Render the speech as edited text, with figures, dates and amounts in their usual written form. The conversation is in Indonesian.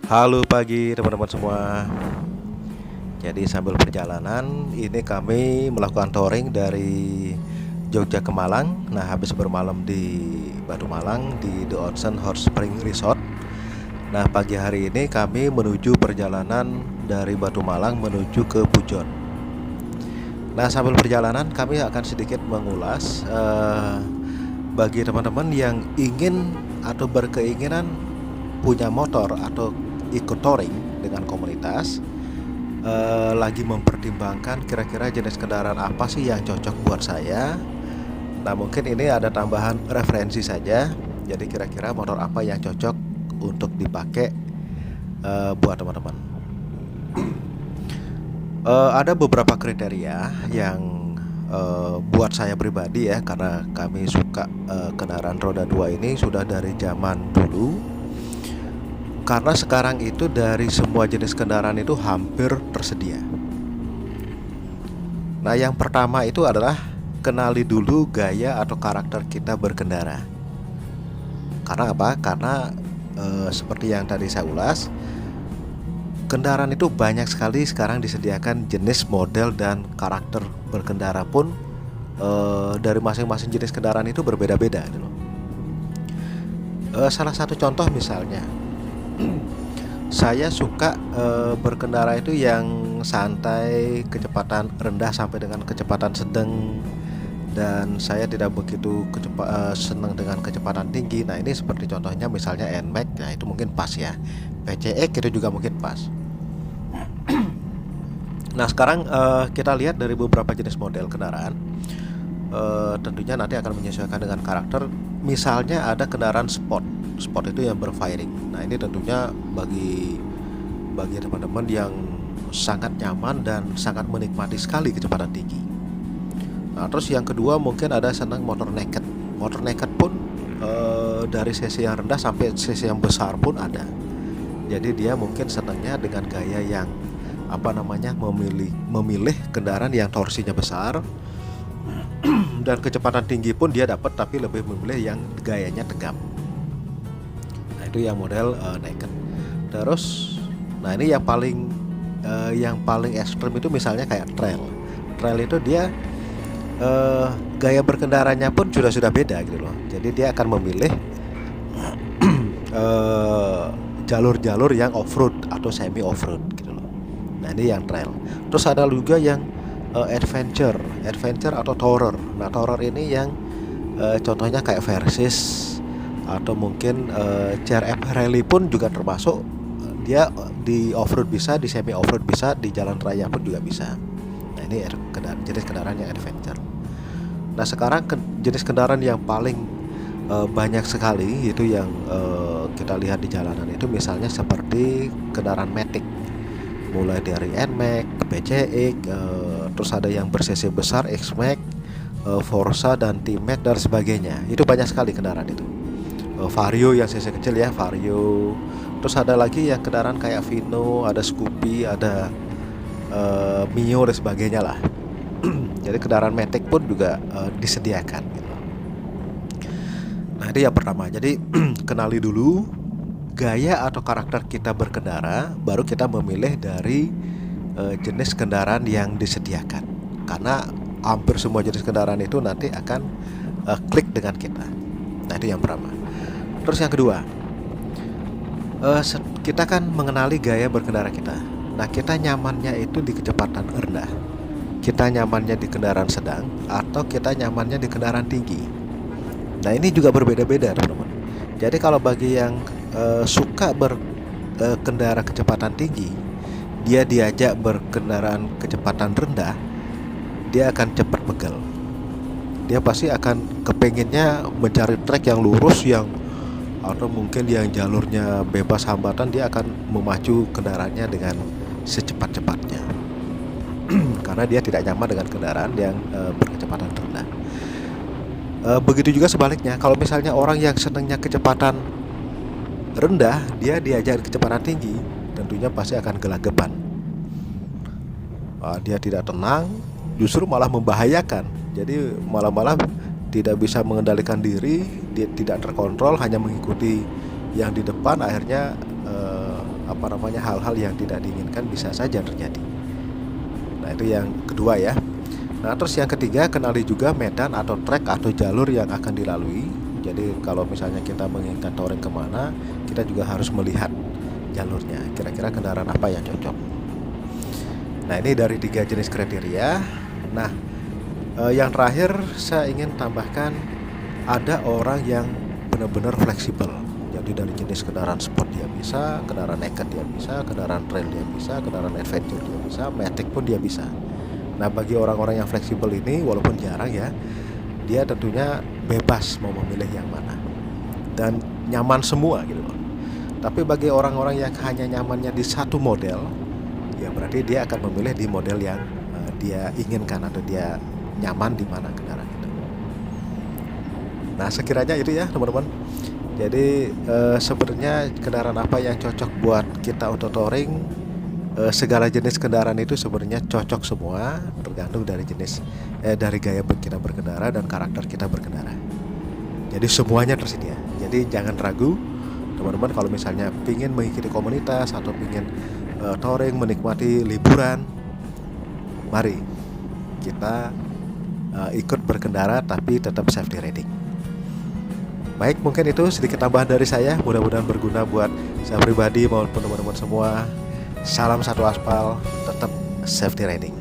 Halo pagi teman-teman semua. Jadi sambil perjalanan ini kami melakukan touring dari Jogja ke Malang. Nah, habis bermalam di Batu Malang di The Onsen Hot Spring Resort. Nah, pagi hari ini kami menuju perjalanan dari Batu Malang menuju ke Pujon. Nah, sambil perjalanan kami akan sedikit mengulas bagi teman-teman yang ingin atau berkeinginan punya motor atau ikut touring dengan komunitas, lagi mempertimbangkan kira-kira jenis kendaraan apa sih yang cocok buat saya. Nah, mungkin ini ada tambahan referensi saja. Jadi kira-kira motor apa yang cocok untuk dipakai buat teman-teman. Ada beberapa kriteria yang buat saya pribadi ya, karena kami suka kendaraan roda 2 ini sudah dari zaman dulu. Karena sekarang itu dari semua jenis kendaraan itu hampir tersedia. Nah, yang pertama itu adalah kenali dulu gaya atau karakter kita berkendara. Karena apa? Karena seperti yang tadi saya ulas, kendaraan itu banyak sekali sekarang disediakan jenis, model, dan karakter berkendara pun dari masing-masing jenis kendaraan itu berbeda-beda gitu loh. Salah satu contoh misalnya, saya suka berkendara itu yang santai, kecepatan rendah sampai dengan kecepatan sedang, dan saya tidak begitu senang dengan kecepatan tinggi. Nah, ini seperti contohnya misalnya NMAX. Nah, itu mungkin pas ya. PCX itu juga mungkin pas. Nah, sekarang kita lihat dari beberapa jenis model kendaraan. Tentunya nanti akan menyesuaikan dengan karakter. Misalnya ada kendaraan sport. Sport itu yang berfiring. Nah, ini tentunya bagi teman-teman yang sangat nyaman dan sangat menikmati sekali kecepatan tinggi. Nah, terus yang kedua mungkin ada senang motor naked. Motor naked pun dari cc yang rendah sampai cc yang besar pun ada. Jadi dia mungkin senangnya dengan gaya yang memilih kendaraan yang torsinya besar dan kecepatan tinggi pun dia dapat, tapi lebih memilih yang gayanya tegap. Nah, itu yang model naked. Terus, nah ini yang paling ekstrim itu misalnya kayak trail. Trail itu dia gaya berkendaranya pun sudah beda gitu loh. Jadi dia akan memilih jalur-jalur yang off-road atau semi off-road gitu loh. Nah, ini yang trail. Terus ada juga yang adventure atau tourer. Nah, tourer ini yang contohnya kayak Versys atau mungkin CRF Rally pun juga termasuk. Dia di off-road bisa, di semi off-road bisa, di jalan raya pun juga bisa. Nah, ini jenis kendaraan yang adventure. Nah, sekarang jenis kendaraan yang paling banyak sekali itu yang kita lihat di jalanan itu misalnya seperti kendaraan matic, mulai dari NMAX, PCX, terus ada yang ber-cc besar, X-Max, Forza dan T-Max dan sebagainya. Itu banyak sekali kendaraan itu. Vario yang cc kecil ya, Vario. Terus ada lagi yang kendaraan kayak Vino, ada Scoopy, ada Mio dan sebagainya lah. Jadi kendaraan matic pun juga disediakan gitu. Nah, itu yang pertama. Jadi kenali dulu gaya atau karakter kita berkendara, baru kita memilih dari jenis kendaraan yang disediakan. Karena hampir semua jenis kendaraan itu nanti akan klik dengan kita. Nah, itu yang pertama. Terus yang kedua, kita kan mengenali gaya berkendara kita. Nah, kita nyamannya itu di kecepatan rendah, kita nyamannya di kendaraan sedang, atau kita nyamannya di kendaraan tinggi. Nah, ini juga berbeda-beda teman-teman. Jadi kalau bagi yang suka berkendara kecepatan tinggi, dia diajak berkendaraan kecepatan rendah, dia akan cepat pegel. Dia pasti akan kepengennya mencari trek yang lurus, yang atau mungkin yang jalurnya bebas hambatan. Dia akan memacu kendaraannya dengan secepat-cepatnya karena dia tidak nyaman dengan kendaraan yang berkecepatan rendah. Begitu juga sebaliknya, kalau misalnya orang yang senangnya kecepatan rendah, dia diajak kecepatan tinggi, tentunya pasti akan gelagapan. Dia tidak tenang, justru malah membahayakan. Jadi malah tidak bisa mengendalikan diri, dia tidak terkontrol, hanya mengikuti yang di depan, akhirnya hal-hal yang tidak diinginkan bisa saja terjadi. Nah, itu yang kedua ya. Nah, terus yang ketiga, kenali juga medan atau trek atau jalur yang akan dilalui. Jadi kalau misalnya kita menginginkan touring kemana, kita juga harus melihat jalurnya, kira-kira kendaraan apa yang cocok. Nah, ini dari 3 jenis kriteria. Nah, yang terakhir saya ingin tambahkan, ada orang yang benar-benar fleksibel. Jadi dari jenis kendaraan sport dia bisa, kendaraan naked dia bisa, kendaraan trail dia bisa, kendaraan adventure dia bisa, matic pun dia bisa. Nah, bagi orang-orang yang fleksibel ini, walaupun jarang ya, dia tentunya bebas mau memilih yang mana dan nyaman semua gitu loh. Tapi bagi orang-orang yang hanya nyamannya di satu model, ya berarti dia akan memilih di model yang dia inginkan atau dia nyaman di mana kendaraan itu. Nah, sekiranya itu ya teman-teman. Jadi sebenarnya kendaraan apa yang cocok buat kita untuk touring, segala jenis kendaraan itu sebenarnya cocok semua, tergantung dari dari gaya kita berkendara dan karakter kita berkendara. Jadi semuanya tersedia. Jadi jangan ragu teman-teman, kalau misalnya ingin mengikuti komunitas atau ingin touring, menikmati liburan, mari kita ikut berkendara tapi tetap safety riding. Baik, mungkin itu sedikit tambahan dari saya. Mudah-mudahan berguna buat saya pribadi maupun teman-teman semua. Salam satu aspal, tetap safety riding.